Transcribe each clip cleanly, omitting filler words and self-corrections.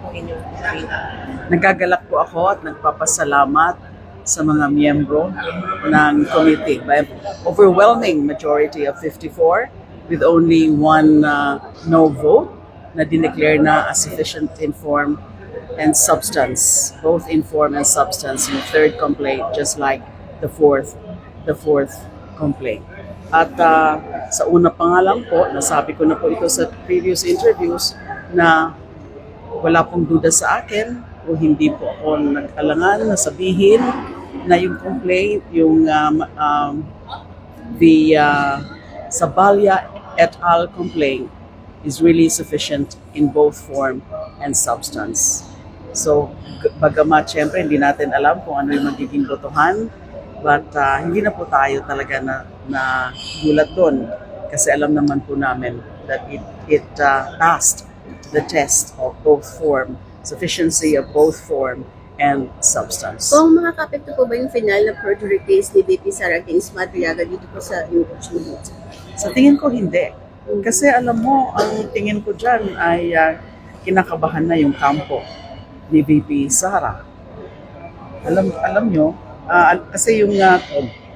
po inyong training? Nagagalak po ako at nagpapasalamat sa mga miyembro ng committee by overwhelming majority of 54 with only one no vote na dineclare na as sufficient in form and substance, both in form and substance yung third complaint, just like the fourth complaint. At sa una pa nga lang po, nasabi ko na po ito sa previous interviews na wala pong duda sa akin o hindi po ako nag-alangan na sabihin na yung complaint, yung Sabalya et al. Complaint is really sufficient in both form and substance. So, bagamat syempre hindi natin alam kung ano yung magiging botohan, but hindi na po tayo talaga na gulat doon kasi alam naman po namin that it passed the test of both form, sufficiency of both form and substance. Kung makakapekto po ba yung final na perjury case ni VP Sara against Madriaga dito po sa impeachment? Sa tingin ko hindi. Kasi alam mo, ang tingin ko dyan ay kinakabahan na yung kampo ni VP Sara. Alam nyo, kasi yung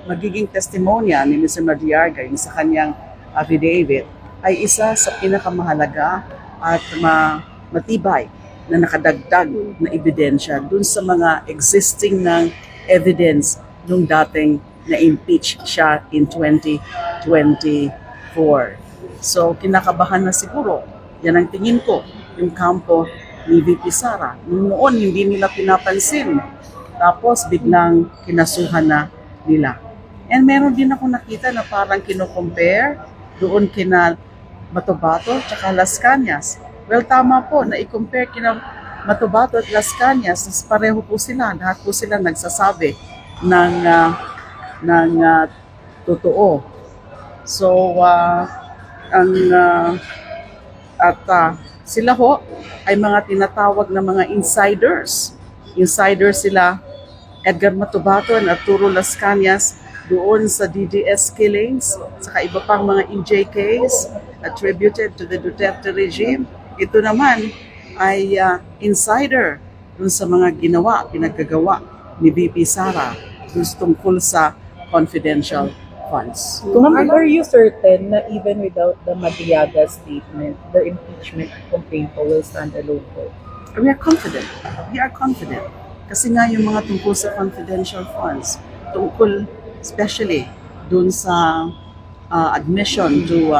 magiging testimonya ni Mr. Madriaga, yung sa kanyang affidavit, ay isa sa pinakamahalaga at matibay na nakadagdag na ebidensya dun sa mga existing ng evidence nung dating na-impeach siya in 2024. So, kinakabahan na siguro. Yan ang tingin ko, yung kampo ni VP Sara. Noon, hindi nila pinapansin. Tapos, biglang kinasuhan na nila. And meron din ako nakita na parang kino-compare doon kina Matobato at Las Cañas. Well, tama po na i-compare kina Matobato at Las Cañas. Pareho po sila. Lahat po sila nagsasabi ng totoo. So, sila ho ay mga tinatawag na mga insiders. Insiders sila Edgar Matobato and Arturo Las Cañas doon sa DDS killings, saka iba pang mga EJKs attributed to the Duterte regime. Ito naman ay insider doon sa mga pinagkagawa ni VP Sara doon tungkol sa confidential funds. Ma'am, are you certain na even without the Madriaga statement, the impeachment complaint po will stand alone po? We are confident. We are confident. Kasi nga yung mga tungkol sa confidential funds, tungkol especially dun sa admission to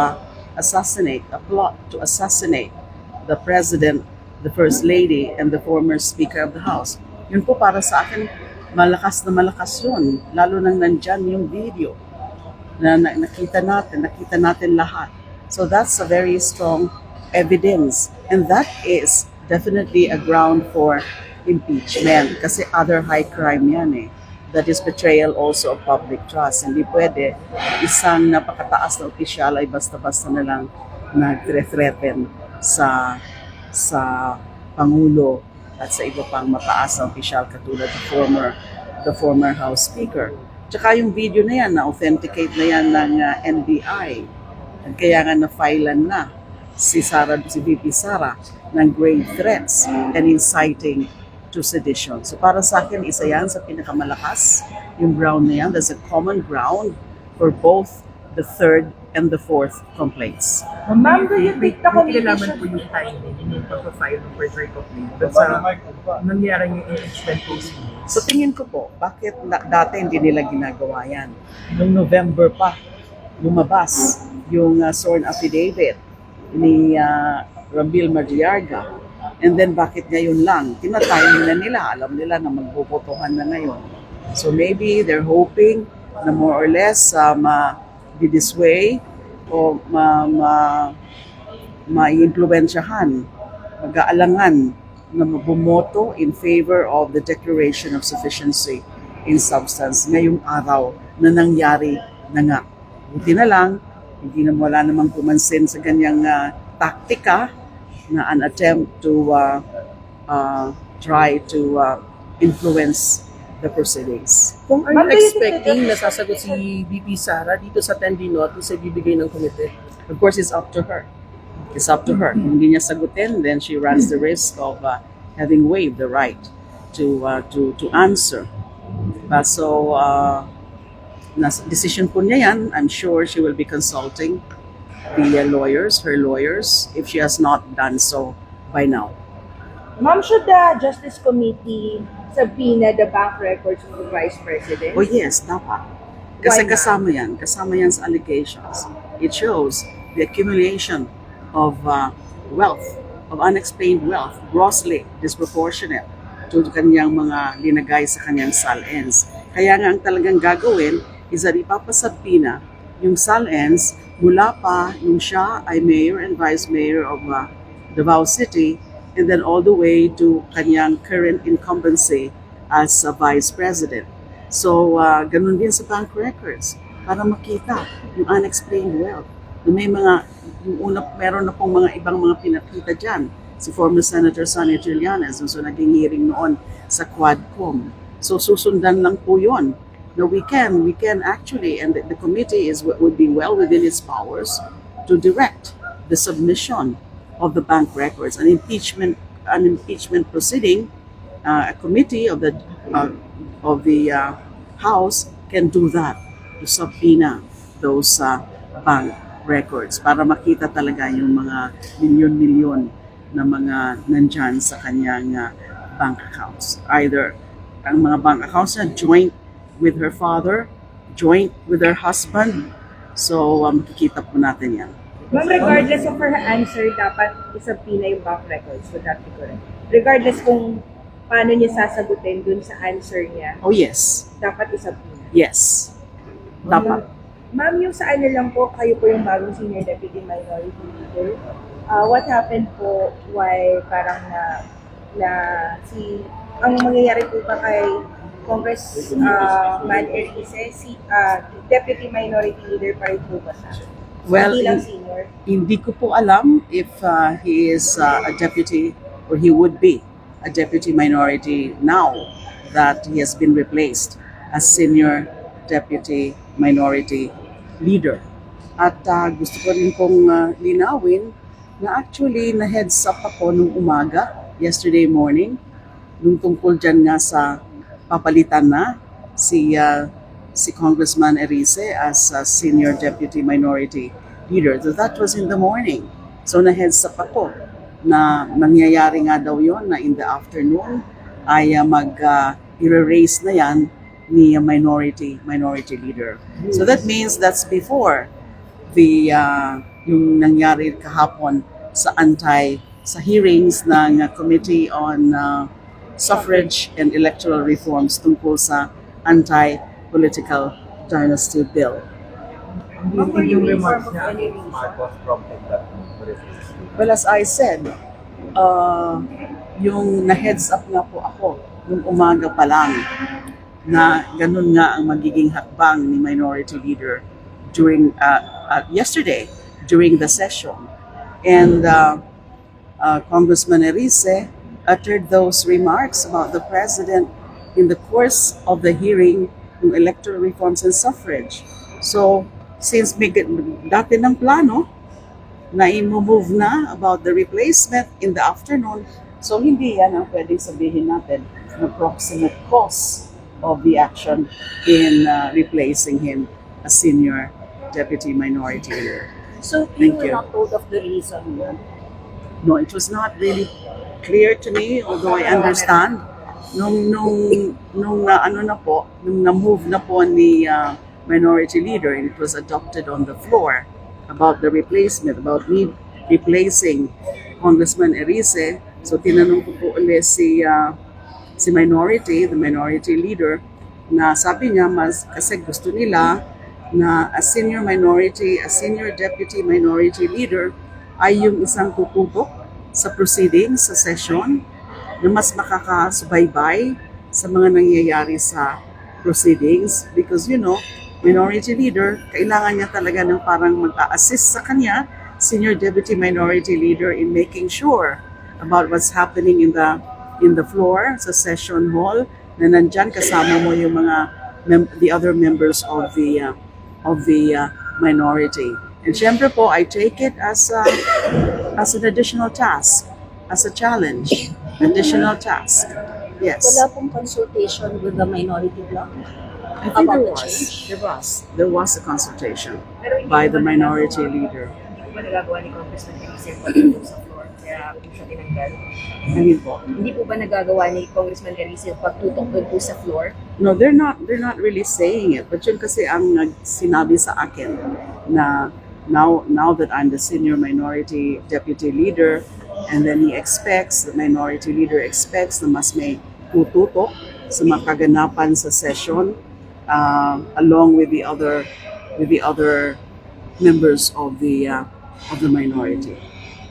assassinate, a plot to assassinate the President, the First Lady, and the former Speaker of the House. Yun po para sa akin, malakas yun. Lalo nang nandyan yung video na nakita natin lahat. So that's a very strong evidence. And that is definitely a ground for impeachment. Kasi other high crime yan eh. That is betrayal also of public trust. Hindi pwede isang napakataas na opisyal ay basta-basta na lang nag-threaten sa Pangulo at sa iba pang mataas na opisyal katulad the former House Speaker. Tsaka yung video na yan, na-authenticate na yan ng NBI. At kaya nga na-filean na si VP Sara ng grave threats and inciting to sedition. So para sa akin, isa yan sa pinakamalakas. Yung ground na yan, there's a common ground for both the third and the fourth complaints. Ma'am, do you think the committee Kailangan po should... yung timing, yung pag-file ng perjury complaint dun sa nangyari yung impeachment case. So tingin ko po, bakit dati hindi nila ginagawa yan? Noong November pa, lumabas yung sworn affidavit ni Ramil Madriaga. And then bakit ngayon lang? Tinatime na nila. Alam nila na magbobotohan na ngayon. So maybe they're hoping na more or less ma-disway o ma-influensyahan, mag-aalangan na bumoto in favor of the declaration of sufficiency in substance ngayong araw na nangyari na nga. Buti na lang, wala namang pumansin sa ganyang taktika na an attempt to try to influence the proceedings. Kung are you expecting na sasagot si VP Sara dito sa 10D notice sa bibigay ng komite? Of course, it's up to her. It's up to her. Kung hindi niya sagutin, then she runs the risk of having waived the right to answer. So, decision po niya yan. I'm sure she will be consulting the lawyers, her lawyers, if she has not done so by now. Ma'am, should the Justice Committee subpoena the bank records of the Vice President? Oh yes, dapat. Kasi Why not? kasama yan sa allegations. It shows the accumulation of wealth, of unexplained wealth, grossly disproportionate to kanyang mga linagay sa kanyang SALNs. Kaya nga ang talagang gagawin is that ipapasabpina yung SALNs mula pa nung siya ay mayor and vice mayor of Davao City, and then all the way to kanyang current incumbency as a vice president. So, ganun din sa bank records para makita yung unexplained wealth. Na may mga, meron na pong mga ibang mga pinakita dyan. Si former Senator Sonny Trillanes, so naging hearing noon sa Quadcom. So, susundan lang po yun. Now, we can actually, and the committee would be well within its powers to direct the submission of the bank records. An impeachment proceeding, a committee of the House can do that, to subpoena those bank records para makita talaga yung mga milyon-milyon na mga nandyan sa kanyang bank accounts. Either ang mga bank accounts na joint with her father, joint with her husband. So, makikita po natin yan. Ma'am, regardless of her answer, dapat isubpoena yung bank records. Would that be correct? Regardless kung paano niya sasagutin dun sa answer niya, Oh yes, dapat isubpoena. yes. Dapat. Ma'am, yung sa ano lang po, kayo po yung bagong Senior Deputy Minority Leader. What happened po while parang ang mangyayari po ba kay Congressman Erice, Deputy Minority Leader pa rin po ba siya? Well, Hindi lang senior. hindi ko po alam if he is a deputy or he would be a deputy minority now that he has been replaced as senior deputy minority leader. At gusto ko rin pong linawin na actually na heads up ako nung umaga, yesterday morning, nung tungkol dyan nga sa papalitan na si Congressman Erice as senior deputy minority leader. So that was in the morning. So na-heads up ako na mangyayari nga daw yon na in the afternoon ay mag-erase na yan ni minority leader. So that means that's before the yung nangyari kahapon sa hearings ng Committee on Suffrage and Electoral Reforms tungkol sa anti-political dynasty bill. Ma'am, were you Yung informed remarks of niya, any reason? Marcos prompted that resolution. Well, as I said, yung na-heads up nga po ako nung umaga pa lang na ganun nga ang magiging hakbang ni Minority Leader during yesterday during the session. And Congressman Erice uttered those remarks about the president in the course of the hearing ng electoral reforms and suffrage. So, since may dati ng plano na i-move na about the replacement in the afternoon, so hindi yan ang pwedeng sabihin natin na proximate cause of the action in replacing him as senior deputy minority leader. So Thank you were you. not told of the reason, ma'am? No, it was not really clear to me, although I understand. Nung na-move na po ni minority leader, and it was adopted on the floor about the replacement, about me replacing Congressman Erice. So tinanong ko po ulit si the minority leader, na sabi niya kasi gusto nila na a senior deputy minority leader ay yung isang tututok sa proceedings, sa session, na mas makakasubaybay sa mga nangyayari sa proceedings. Because, minority leader, kailangan niya talaga ng parang mag-assist sa kanya, senior deputy minority leader, in making sure about what's happening in the floor, sa session hall, na nandyan kasama mo yung mga the other members of the minority. And syempre po, I take it as an additional task, as a challenge, additional task. Yes. Wala pong consultation with the minority bloc I think about there the was. change? There was a consultation Pero hindi by po the ba minority nagagawa- leader. Hindi po ba nagagawa ni Congressman Eliseo pag-ito sa floor? Kaya po siya tinanggal? I mean po. Hindi po ba nagagawa ni Congressman Eliseo pagtutok doon po sa floor? No, they're not really saying it. But yun kasi ang sinabi sa akin na now that I'm the senior minority deputy leader, and then the minority leader expects na mas may tututok sa mga kaganapan sa session along with the other members of the minority.